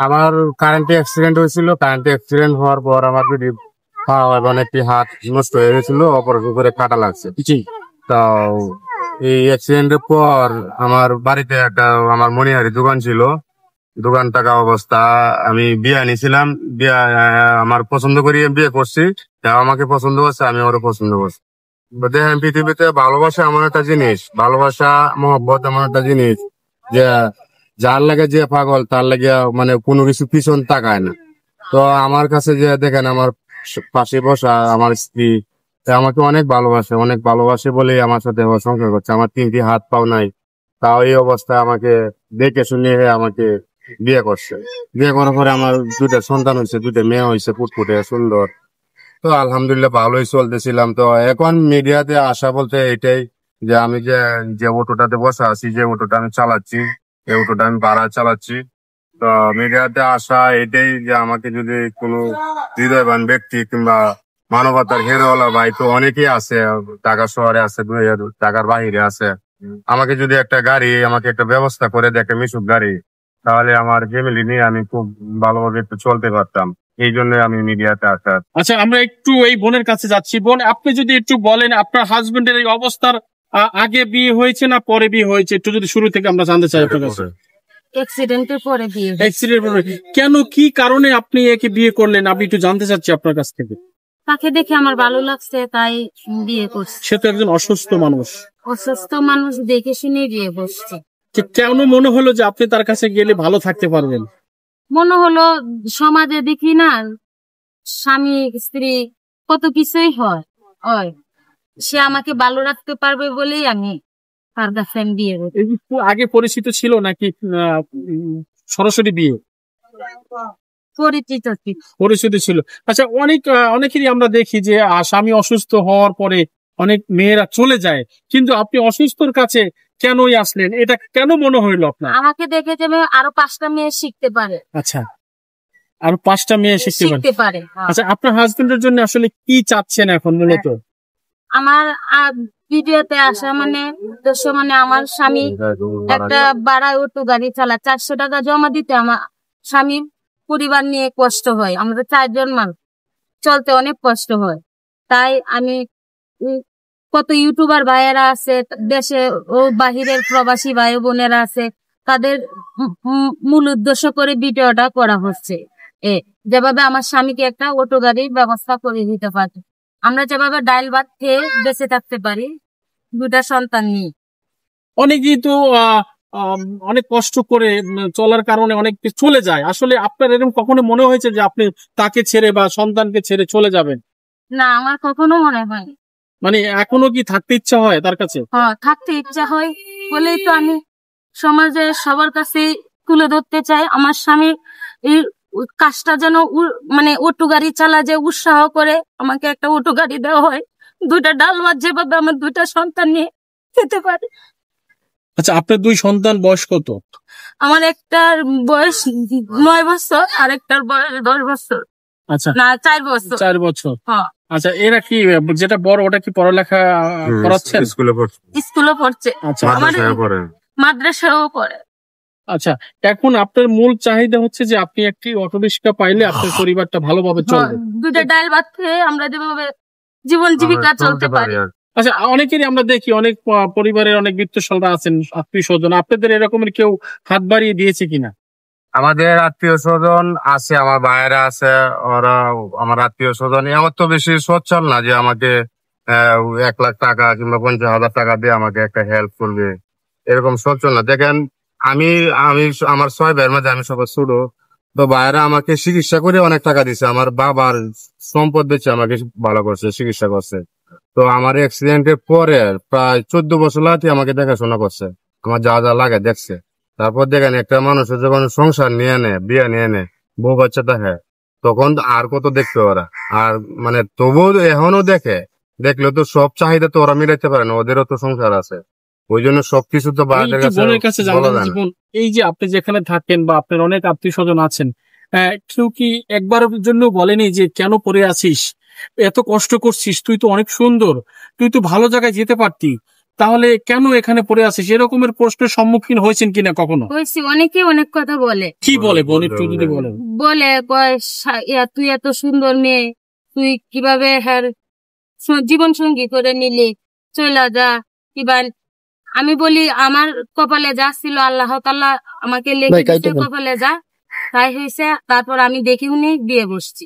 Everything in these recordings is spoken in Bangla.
আমার কারেন্টে অ্যাক্সিডেন্ট হয়েছিল। কারেন্টে অ্যাক্সিডেন্ট হওয়ার পর আমার যদি পা এবং একটি হাত নষ্ট হয়ে গেছিল, অপারেশন করে কাটা লাগছে। জি। তো এই অ্যাক্সিডেন্টের পর আমার বাড়িতে একটা আমার মনিহারি দোকান ছিল। দোকান থাকা অবস্থা আমি বিয়ে আনিছিলাম। বিয়ে আমার পছন্দ করিয়ে বিয়ে করছি। আমাকে পছন্দ করছে, আমি ওরও পছন্দ করছি। দেখেন, পৃথিবীতে ভালোবাসা এমন একটা জিনিস, ভালোবাসা মহব্বত এমন একটা জিনিস যে যার লাগে যে পাগল তার লাগে মানে কোনো কিছু পিছন তাকায় না। তো আমার কাছে যে দেখেন, আমার পাশে বসা আমার স্ত্রী আমাকে অনেক ভালোবাসে বলেই আমার সাথে সংসার করছে। আমার 3টি হাত পাও নাই, তাও এই অবস্থা আমাকে দেখে শুনে আমাকে বিয়ে করছে। বিয়ে করার পরে আমার 2টা সন্তান হয়েছে, 2টা মেয়ে হয়েছে, ফুটফুটে সুন্দর। তো আলহামদুলিল্লাহ ভালোই চলতেছিলাম। তো এখন মিডিয়াতে আসা বলতে এটাই যে আমি যে যে অটোটাতে বসে আছি, যে অটোটা আমি চালাচ্ছি, এই অটোটা আমি ভাড়া চালাচ্ছি। তো মিডিয়াতে আসা এটাই যে আমাকে যদি কোনো হৃদয়বান ব্যক্তি কিংবা মানবতার হেরোওয়ালা ভাই তো অনেকেই আছে, ঢাকা শহরে আছে, ঢাকার বাহিরে আছে, আমাকে যদি একটা গাড়ি আমাকে একটা ব্যবস্থা করে দেখে, মিশুক গাড়ি, তাহলে আমার ফ্যামিলি নিয়ে আমি খুব ভালোভাবে একটু চলতে পারতাম। এই জন্য আমি মিডিয়াতে আসা। আচ্ছা, আমরা একটু এই বোনের কাছে যাচ্ছি। বোন, আপনি যদি একটু বলেন আপনার হাজবেন্ডের এই অবস্থার আগে বিয়ে হয়েছে না পরে বিয়ে হয়েছে, একটু যদি শুরু থেকে আমরা জানতে চাই আপনার কাছে। অ্যাক্সিডেন্টের পরে বিয়ে। অ্যাক্সিডেন্ট পরে কেন, কি কারণে আপনি একে বিয়ে করলেন, আমি একটু জানতে চাচ্ছি আপনার কাছ থেকে। তাকে দেখে আমার ভালো লাগছে তাই বিয়ে করছি। সে তো একজন অসুস্থ মানুষ। অসুস্থ মানুষ দেখে শুনে বিয়ে করছি। কেন মনে হলো যে আপনি তার কাছে গেলে ভালো থাকতে পারবেন? মনে হলো সমাজে দেখি না স্বামী স্ত্রী কত কিছুই হয়, সে আমাকে ভালো রাখতে পারবে বলেই আমি তার কাছে বিয়ে করি। আগে পরিচিত ছিল নাকি সরাসরি বিয়ে? পরিচিত ছিল। আচ্ছা, অনেকেরই আমরা দেখি যে স্বামী অসুস্থ হওয়ার পরে অনেক মেয়েরা চলে যায়, কিন্তু আপনি অসুস্থর কাছে কেনই আসলেন, এটা কেন মনে হইলো আপনার? আমাকে দেখে যে আরো 5টা মেয়ে শিখতে পারে। আচ্ছা, আরো 5টা মেয়ে শিখতে পারে। আচ্ছা, আপনার হাজবেন্ডের জন্য আসলে কি চাচ্ছেন এখন মূলত? আমার ভিডিওতে আসা মানে উদ্দেশ্য মানে আমার স্বামী একটা ভাড়া অটো গাড়ি চালা, 400 টাকা জমা দিতে আমার স্বামীর পরিবার নিয়ে কষ্ট হয়। আমাদের 4 জন মানুষ, চলতে অনেক কষ্ট হয়। তাই আমি কত ইউটিউবার ভাইয়েরা আছে দেশে ও বাহিরের প্রবাসী ভাই বোনেরা আছে, তাদের মূল উদ্দেশ্য করে ভিডিওটা করা হচ্ছে। যেভাবে আমার স্বামীকে একটা অটো গাড়ির ব্যবস্থা করে দিতে পারে, আমরা যেভাবে ডাইল ভাত খেয়ে বেঁচে থাকতে পারি 2টা সন্তান নিয়ে। অনেকেই তো অনেক কষ্ট করে চলার কারণে অনেক চলে যায়। আসলে আপনার এরকম কখনো মনে হয়েছে যে আপনি তাকে ছেড়ে বা সন্তানকে ছেড়ে চলে যাবেন? না, আমার কখনো মনে হয়। মানে এখনো কি থাকতে ইচ্ছা হয় তার কাছে? হ্যাঁ, থাকতে ইচ্ছা হয় বলেই তো আমি সমাজে সবার কাছে তুলে ধরতে চাই আমার স্বামী এই কাজটা যেন মানে অটো গাড়ি চালা যে উৎসাহ করে আমাকে একটা অটো গাড়ি দেওয়া হয়, 2টা ডাল ভাত যেভাবে আমার 2টা সন্তান নিয়ে খেতে পারে। আচ্ছা, আপনার 2 সন্তান বয়স কত? আমার একটার বয়স 9 বছর আর একটার বয়স 10 বছর। আচ্ছা, না 4 বছর। 4 বছর। হ্যাঁ। আচ্ছা, এরা কি যেটা বড় ওটা কি পড়ালেখা করাচ্ছেন? স্কুলে পড়ছে। আচ্ছা, মাদ্রাসাও পড়ে। আচ্ছা, এখন আপনার মূল চাহিদা হচ্ছে যে আপনি একটি অটোরিক্সা পাইলে আপনার পরিবারটা ভালোভাবে চলবে। 2টা ডাল ভাত খেয়ে আমরা যেভাবে জীবন জীবিকা চলতে পারি। আচ্ছা, অনেকেরই আমরা দেখি অনেক পরিবারের অনেক বিত্তশালীরা আছেন, আত্মীয় স্বজন, আপনাদের এরকমের কেউ হাত বাড়িয়ে দিয়েছে কিনা? আমাদের আত্মীয় স্বজন আছে, আমার ভাইয়েরা আছে, ওরা আমার আত্মীয় স্বজন। আমার তো বেশি সচ্ছল না যে আমাকে 1 লাখ টাকা কিংবা 50,000 টাকা দিয়ে আমাকে একটা হেল্প করবে, এরকম সচ্ছল না। দেখেন, আমি আমি আমার 6 ভাইয়ের মাঝে আমি সবার ছোট। তো ভাইয়েরা আমাকে চিকিৎসা করে অনেক টাকা দিছে, আমার বাবার সম্পদ বেচে আমাকে ভালো করছে, চিকিৎসা করছে। তো আমার অ্যাক্সিডেন্টের পরে প্রায় 14 বছর লাতি আমাকে দেখাশোনা করছে, আমার যা যা লাগে দেখছে। তারপর দেখেন, একটা মানুষের যখন সংসার নিয়ে নেয়, বিয়ে নিয়ে নেয়, বউ বাচ্চা দেখে, তখন আর কত দেখতে ওরা। আর মানে তবুও এখনো দেখলে তো সব চাহিদা তো ওরা মিলাইতে পারে না, ওদেরও তো সংসার আছে। ওই জন্য সবকিছু তো বাইরের কাছে বলা যায় না। এই যে আপনি যেখানে থাকেন বা আপনার অনেক আত্মীয় স্বজন আছেন, কেউ কি একবারের জন্য বলেনি যে কেন পড়ে আছিস, এত কষ্ট করছিস, তুই তো অনেক সুন্দর, তুই তো ভালো জায়গায় যেতে পারতি, তাহলে কেন এখানে পড়ে আছিস, এরকমের প্রশ্নের সম্মুখীন হয়েছেন কিনা কখনো? হয়েছি, অনেকে অনেক কথা বলে। কি বলে বোন, একটু যদি বলেন। বলে কয় তুই এত সুন্দর মেয়ে, তুই কিভাবে জীবন সঙ্গী করে নিলি, চলে যা। কিবা আমি বলি আমার কপালে যা ছিল আল্লাহ তাআলা আমাকে লিখে দিয়েছে, কপালে যা তাই হয়েছে। তারপর আমি দেখি উনি বিয়ে বসছি।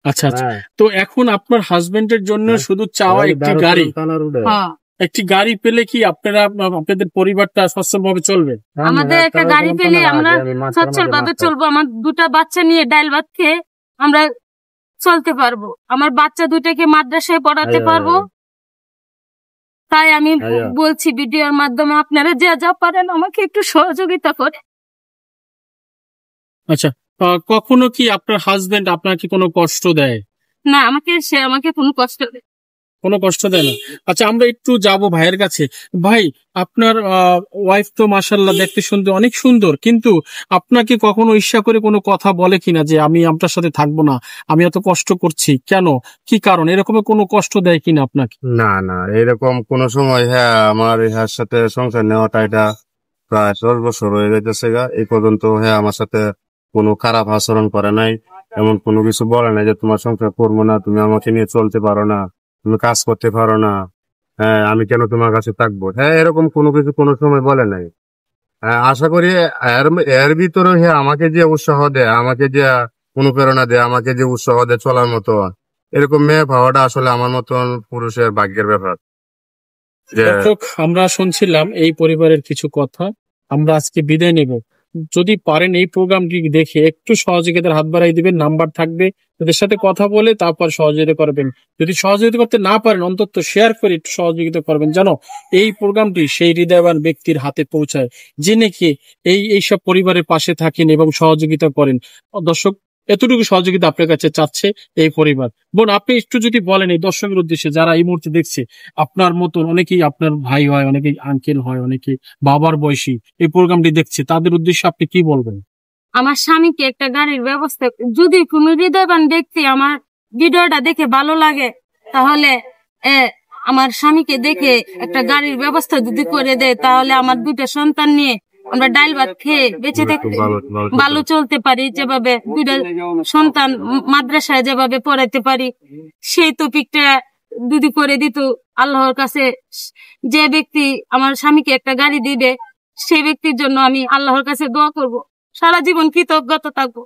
আচ্ছা আচ্ছা, তো এখন আপনার হাজবেন্ডের জন্য শুধু চাওয়া একটি গাড়ি, হ্যাঁ, একটি গাড়ি পেলে কি আপনারা আপনাদের পরিবারটা সচ্ছলভাবে চলবে? আমাদের একটা গাড়ি পেলে আমরা সচ্ছল ভাবে চলবো। আমার দুটা বাচ্চা নিয়ে ডাল ভাত খেয়ে আমরা চলতে পারবো। আমার বাচ্চা দুটাকে মাদ্রাসায় পড়াতে পারবো। তাই আমি বলছি ভিডিওর মাধ্যমে আপনারা যা যা পারেন আমাকে একটু সহযোগিতা করে। আচ্ছা, কখনো কি আপনার হাজবেন্ড আপনাকে কোনো কষ্ট দেয়? না, সে আমাকে কোনো কষ্ট দেয়, কোনো কষ্ট দেয় না। আচ্ছা, আমরা একটু যাব ভাইয়ের কাছে। ভাই, আপনার ওয়াইফ তো মাশাআল্লাহ দেখতে শুনতে অনেক সুন্দর, কিন্তু আপনাকে কখনো ঈর্ষা করে কোনো কথা বলে কিনা যে আমি আপনার সাথে থাকবো না, আমি এত কষ্ট করছি, কেন, কি কারণ, এরকম কোনো কষ্ট দেয় কিনা আপনাকে? না না, এরকম কোনো সময় হ্যাঁ আমার ইহার সাথে সংসার নেওয়াটা এটা প্রায় 10 বছর হয়ে যাইতেছে গা। এই পর্যন্ত হ্যাঁ আমার সাথে কোনো খারাপ আচরণ করে নাই, এমন কোনো কিছু বলে নাই যে তোমার সংসার করবো না, তুমি আমাকে নিয়ে চলতে পারো না, তুমি কাজ করতে পারো না, হ্যাঁ আমি কেন তোমার কাছে থাকবো, হ্যাঁ এরকম কোনো কিছু কোনো সময় বলে নাই। হ্যাঁ, আশা করি এর এর ভিতরে হ্যাঁ আমাকে যে উৎসাহ দেয়, আমাকে যে অনুপ্রেরণা দেয়, আমাকে যে উৎসাহ দেয় চলার মতো, এরকম মেয়ে পাওয়াটা আসলে আমার মতন পুরুষের ভাগ্যের ব্যাপার। যে দর্শক, আমরা শুনছিলাম এই পরিবারের কিছু কথা। আমরা আজকে বিদায় নেব। যদি পারেন এই প্রোগ্রামটি দেখে একটু সহযোগিতার হাত বাড়াই দিবেন, নাম্বার থাকবে, তাদের সাথে কথা বলে তারপর সহযোগিতা করবেন। যদি সহযোগিতা করতে না পারেন অন্তত শেয়ার করে একটু সহযোগিতা করবেন, যেন এই প্রোগ্রামটি সেই হৃদয়বান ব্যক্তির হাতে পৌঁছায়, যে নাকি এইসব পরিবারের পাশে থাকেন এবং সহযোগিতা করেন। দর্শক, এতটুকু সহযোগিতা আপনার কাছে চাচ্ছে এই পরিবার। বোন, আপনি একটু যদি বলেন এই দর্শকের উদ্দেশ্যে, যারা এই মুহূর্তে দেখছে, আপনার মতন অনেকেই আপনার ভাই হয়, অনেকেই আঙ্কেল হয়, অনেকেই বাবার বয়সী এই প্রোগ্রামটি দেখছে, তাদের উদ্দেশ্যে আপনি কি বলবেন? আমার স্বামীকে একটা গাড়ির ব্যবস্থা, যদি কোনো হৃদয়বান ব্যক্তি আমার ভিডিওটা দেখে ভালো লাগে তাহলে আমার স্বামীকে দেখে একটা গাড়ির ব্যবস্থা যদি করে দেয়, তাহলে আমার দুটো সন্তান নিয়ে আমরা ডাল ভাত খেয়ে বেঁচে থাকতে ভালো চলতে পারি, যেভাবে দুটো সন্তান মাদ্রাসায় যেভাবে পড়াইতে পারি, সেই টপিকটা যদি করে দিত আল্লাহর কাছে। যে ব্যক্তি আমার স্বামীকে একটা গাড়ি দিবে সেই ব্যক্তির জন্য আমি আল্লাহর কাছে দোয়া করব, সারা জীবন কৃতজ্ঞতা থাকবো।